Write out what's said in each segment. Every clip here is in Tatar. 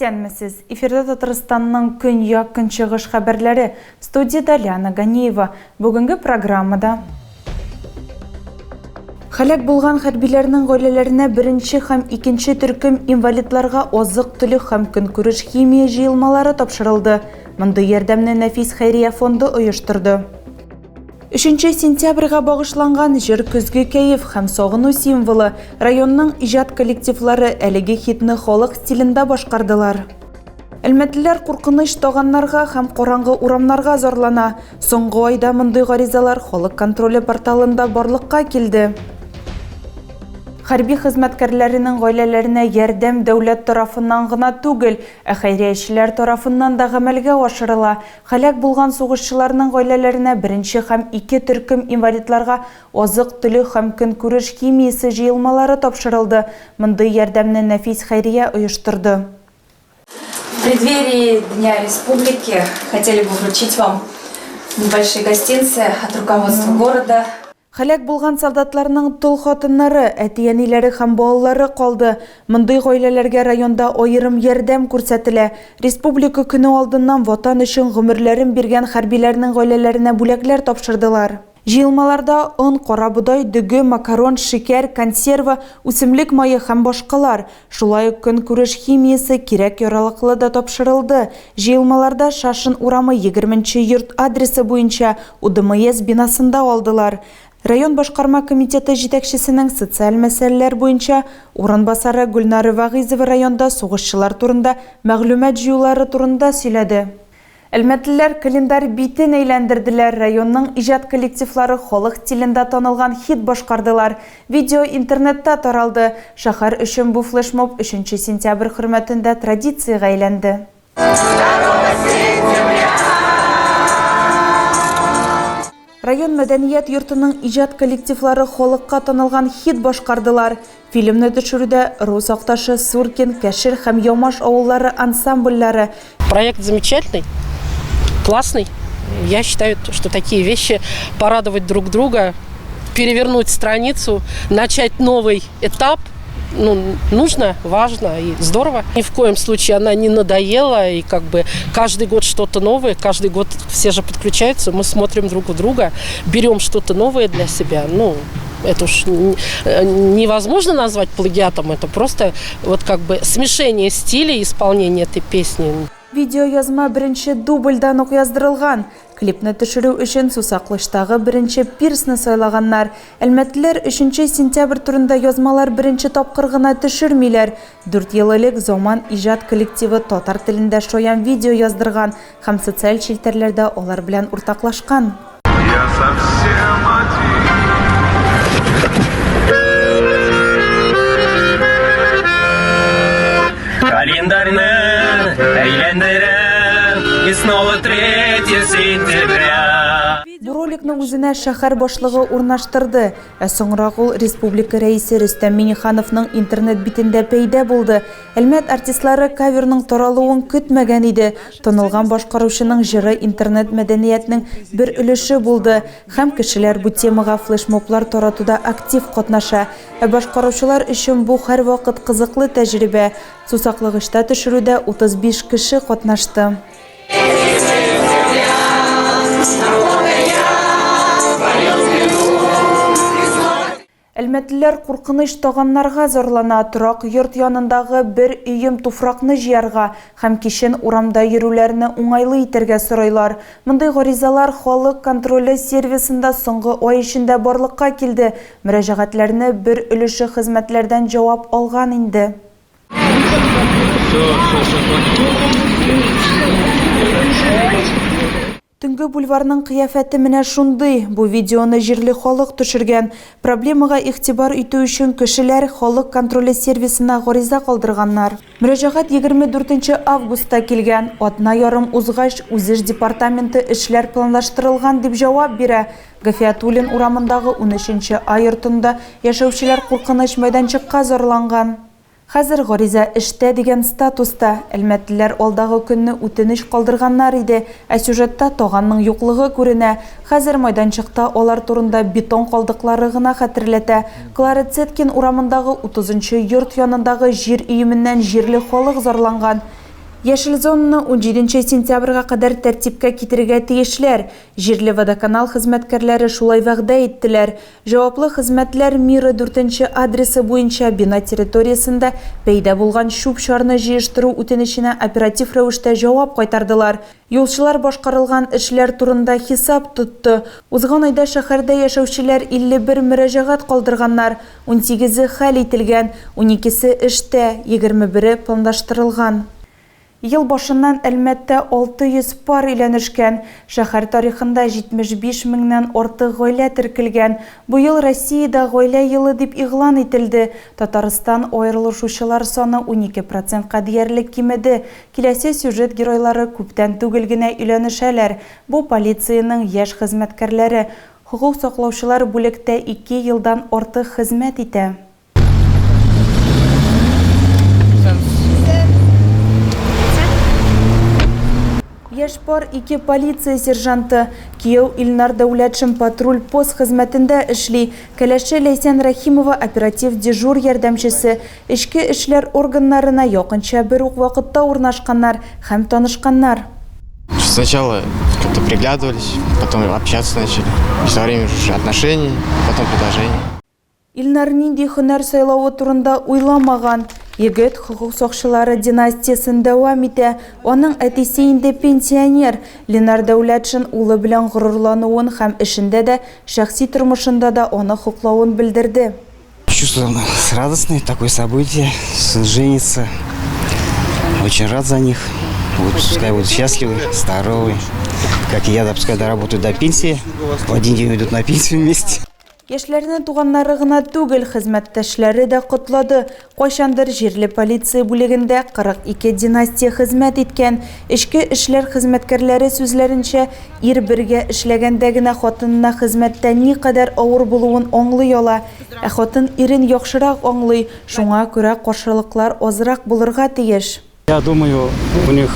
Исәнмесез. Эфирда Татарстанның көньяк көнчыгыш хәбәрләре. Студияда Ляна Ганиева. Бүгенге программада Халак булган хәрбиләрнең гаиләләренә беренче һәм икенче төркем инвалидларга азык-төлек һәм көнкүреш химия җыелмалары тапшырылды. Мондый ярдәмне Нәфис Хәйрия фонды оештырды. 3 сентябрьгә багышланган җыр көзге кәеф һәм сагыну символы районның иҗат коллективлары әлеге хитны халык стилендә башкардылар. Әлмәтлеләр куркыныч таганнарга һәм караңгы урамнарга зарлана. Соңгы айда мондый гаризалар халык контроле порталында барлыкка килде. Хәрби хезмәткәрләренең гаиләләренә ярдәм дәүләт тарафыннан гына түгел, ә хәйриячеләр тарафыннан да гамәлгә ашырыла. Халак булган сугышчыларның гаиләләренә беренче һәм ике төркем инвалидларга азык-төлек һәм көнкүреш химиясе җыелмалары тапшырылды. Мондый ярдәмне Нәфис Хәйрия оештырды. В преддверии Дня Республики хотели бы вручить вам небольшие гостинцы от руководства города. Халак булган солдатларның тол хатыннары, әтияниләре һәм балалары калды. Мондый гаиләләргә районда аерым ярдәм күрсәтелә. Республика көне алдыннан ватан өчен гомерләрен биргән хәрбиләрнең гаиләләренә бүләкләр тапшырдылар. Җыелмаларда он, карабудай, дөге, макарон, шикәр, консерва, үсемлек майы һәм башкалар. Шулай ук көнкүреш химиясе кирәк яралыклы да тапшырылды. Җыелмаларда Шашын урамы 20-нче йорт адресы буенча УДМС бинасында алдылар. Район башкарма комитеты җитәкчесенең социаль мәсьәләләр буенча урынбасары Гөлнары Вагызова районда сугышчылар турында мәгълүмат җыюлары турында сөйләде. Әлмәтлеләр календарь битен әйләндерделәр. Районның иҗат коллективлары халык стилендә танылган хит башкардылар. Видео интернетта таралды. Шәһәр өчен бу флешмоб 3 сентябрь хөрмәтендә традициягә әйләнде. Район мәдәният йортының иҗат коллективлары халыкка танылган хит башкардылар. Фильмны төшерүдә Рус Акташы, Суркин, Кәшир һәм Ямаш авыллары ансамбльләре. Проект замечательный, классный. Я считаю, что такие вещи порадовать друг друга, перевернуть страницу, начать новый этап. Нужно, важно и здорово. Ни в коем случае она не надоела, и каждый год что-то новое, каждый год все же подключаются, мы смотрим друг в друга, берем что-то новое для себя. Это уж невозможно назвать плагиатом, это просто смешение стилей исполнения этой песни. Видео язма беренче дубльдан ук яздырылган. Клипны төшерү өчен Сусаклыштагы беренче пирсны сайлаганнар. Әлмәтлеләр 3 сентябрь турында язмалар беренче тапкыр гына төшермиләр. 4 ел элек Заман иҗат коллективы татар телендә шаян видео яздырган һәм социаль челтәрләрдә алар белән уртаклашкан. Календарны әйләндерәм, и снова 3 сентября. Бу роликны үзенә шәһәр башлыгы урнаштырды. Соңрак ул республика рәисе Рөстәм Миңнехановның интернет битендә пәйда булды. Әлмәт артистлары каверның таралуын көтмәгән иде. Танылган башкаручының җыры интернет мәдәниятның бер өлеше булды һәм кешеләр бу темага флешмоблар таратуда актив катнаша. Башкаручылар өчен бу һәрвакыт кызыклы тәҗрибә. Сусаклыгышта төшерүдә 35 кеше катнашты. Әлмәтлеләр куркыныч таганнарга зарлана, торак йорт янындагы бер өем туфракны җыярга һәм кичен урамда йөрүләрне уңайлы итәргә сорайлар. Мондый гаризалар халык контроле сервисында соңгы ай эчендә барлыкка килде. Мөрәҗәгатьләрне бер өлеше хезмәтләрдән җавап алган инде. Төнге бульварның кыяфәте менә шундый. Бу видеоны җирле халык төшергән. Проблемага игътибар итү өчен кешеләр халык контроле сервисына гариза калдырганнар. Мөрәҗәгать 24 августта килгән. Атна ярым узгач, үзеш департаменты эшләр планлаштырылган дип җавап бирә. Гафиятуллин урамындагы 13-нче ай йортында яшәүчеләр куркыныч мәйданчыкка зарланган. Хәзер гариза эштә дигән статуста. Әлмәтлеләр алдагы көнне үтенеч калдырганнар иде, ә сюжетта таганның юклыгы күренә. Хәзер майданчыкта алар турында бетон калдыклары гына хәтерләтә. Клара Цеткин урамындагы 30-нчы йорт янындагы җир өеменнән җирле халык зарланган. Яшел зонаны 17 сентябрга кадәр тәртипкә китерергә тиешләр. Җирле водоканал хезмәткәрләре шулай вәгъдә иттеләр. Җаваплы хезмәтләр Мира 4 адресы буенча бина территориясендә пәйда булган шуп шарны җыештыру үтенеченә оператив рәвештә җавап кайтардылар. Юлчылар башкарылган эшләр турында хисап тотты. Узган айда шәһәрдә яшәүчеләр 51 мөрәҗәгать калдырганнар, 18-е хәл ителгән, 12-се эштә, 21-е планлаштырылган. Ел башыннан Әлмәттә 600 пар өйләнешкән. Шәһәр тарихында 75 меңнән артык гаилә теркелгән. Бу ел Россиядә гаилә елы дип игълан ителде. Татарстан аерылышучылар саны 12%-ка диярлек кимеде. Киләсе сюжет геройлары күптән түгел генә өйләнешәләр. Бу полицияның яшь хезмәткәрләре. Хукук саклаучылар бүлектә 2 елдан артык хезмәт итә. Яшь пар 2 полиция сержанты. Кияү Илнар Дәүләтшин патруль пост хезмәтендә эшли. Кәләше Ләйсән Рәхимова оператив дежур ярдәмчесе. Эчке эшләр органнарына якынча бер үк вакытта урнашканнар һәм танышканнар. Сначала как-то приглядывались, потом общаться начали. И со временем уже отношения, потом предложения. Илнар нинди һөнәр сайлауы турында уйламаган. Егет хукук сакчылары династиясын дәвам итә. Аның әтисе инде пенсионер. Ленар Дәүләтшин улы белән горурлануын һәм эшендә дә, шәхси тормышында да аны хуклавын белдерде. Чувство радостное, такое событие, сын женится. Очень рад за них. Вот, пускай будут счастливы, здоровы. Как и я, пускай доработают до пенсии. В один день уйдут на пенсию вместе. Яшьләрне туганнары гына түгел, хезмәттәшләре дә котлады. Кайчандыр җирле полиция бүлегендә 42 династия хезмәт иткән. Эчке эшләр хезмәткәрләре сүзләренчә, ир бергә эшләгәндә генә хатынына хезмәттә никадәр авыр булуын аңлый ала. Ә хатын ирен яхшырак аңлый, шуңа күрә каршылыклар азрак булырга тиеш. Я думаю, у них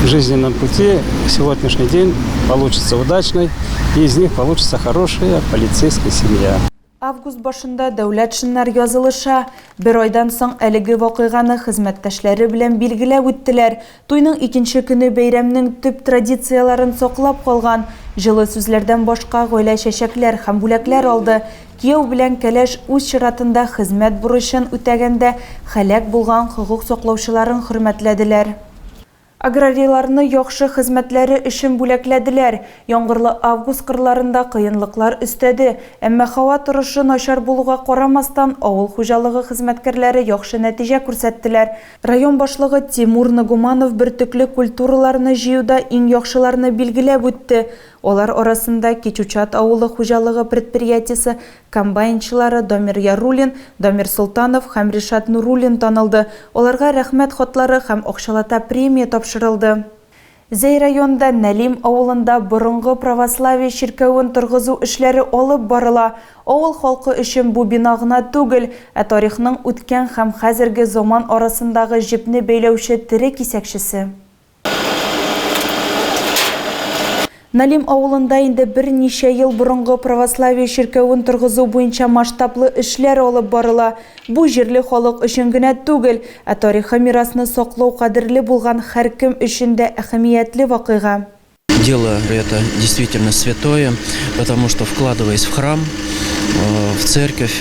в жизненном пути сегодняшний день получится удачный, и из них получится хорошая полицейская семья. Август башында Дәүләтшиннар язылыша. Бер айдан соң әлеге вакыйганы хезмәттәшләре белән билгеләп үттеләр. Туйның икенче көне бәйрәмнең төп традицияларын саклап калган. Җылы сүзләрдән башка гаилә чәчәкләр һәм бүләкләр алды. Кияү белән кәләш үз чиратында хезмәт бурычын үтәгәндә һәлак булган хукук саклаучыларын хөрмәтләделәр. Аграрийларны яхшы хезмәтләре өчен бүләкләделәр. Яңгырлы август кырларында кыенлыклар өстәде, әмма һава торышы начар булуга карамастан авыл хуҗалыгы хезмәткәрләре яхшы нәтиҗә күрсәттеләр. Район башлыгы Тимур Нагуманов бертөкле культураларны җыюда иң яхшыларны билгеләп үтте. Олар арасында Кичучат авылы хуҗалыгы предприятиесе комбайнчылары Дамир Ярулин, Дамир Султанов һәм Ришат Нурулин танылды. Оларга рәхмәт хатлары һәм акчалата премия тапшырылды. Зәй районда Нәлим авылында борынгы православие ширкәвен торгызу эшләре алып барыла. Авыл халкы өчен бу бина гына түгел, ә тарихның үткән һәм хәзерге заман арасындагы җепне бәйләүче тере кисәкчесе. Налим авылында инде берничә ел борынгы православие ширкәвен торгызу буенча масштаблы эшләр алып барыла. Бу җирле халык өчен генә түгел, ә тарихи мирасны саклау кадерле булган һәркем өчен дә әһәмиятле вакыйга. Дело это действительно святое, потому что, вкладываясь в храм, в церковь,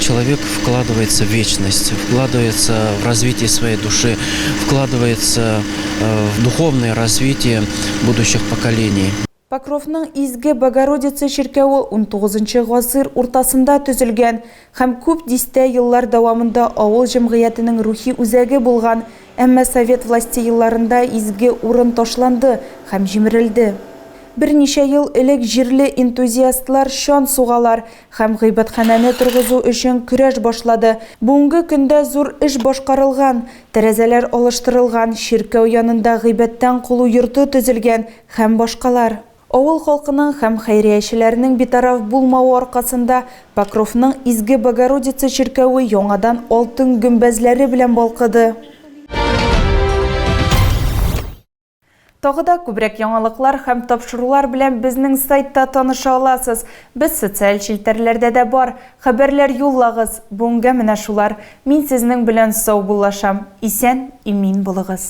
человек вкладывается в вечность, вкладывается в развитие своей души, вкладывается в духовное развитие будущих поколений. Покровның изге Богородица ширкәве 19-нчы гасыр уртасында төзелгән һәм күп дистә еллар дәвамында авыл җәмгыятенең рухи үзәге булган, әмма совет власти елларында изге урын ташланды һәм җимерелде. Берничә ел элек җирле энтузиастлар шан сугалар һәм гыйбатханәне торгызу өчен көрәш башлады. Бүгенге көндә зур эш башкарылган, тәрәзәләр алыштырылган, ширкәү янында гыйбаттан кулу йорты төзелгән һәм башкалар. Авыл халкының һәм хәйриячеләрнең битараф булмавы аркасында Покровның изге Богородица ширкәве яңадан алтын гөмбәзләре белән балкыды. Тағы да күбрәк яңалыклар һәм тапшырулар белән безнең сайтта таныша аласыз. Без социаль челтәрләрдә дә бар. Хәбәрләр юллагыз. Бүгенгә менә шулар. Мин сезнең белән сау булашам. Исән, имин булыгыз.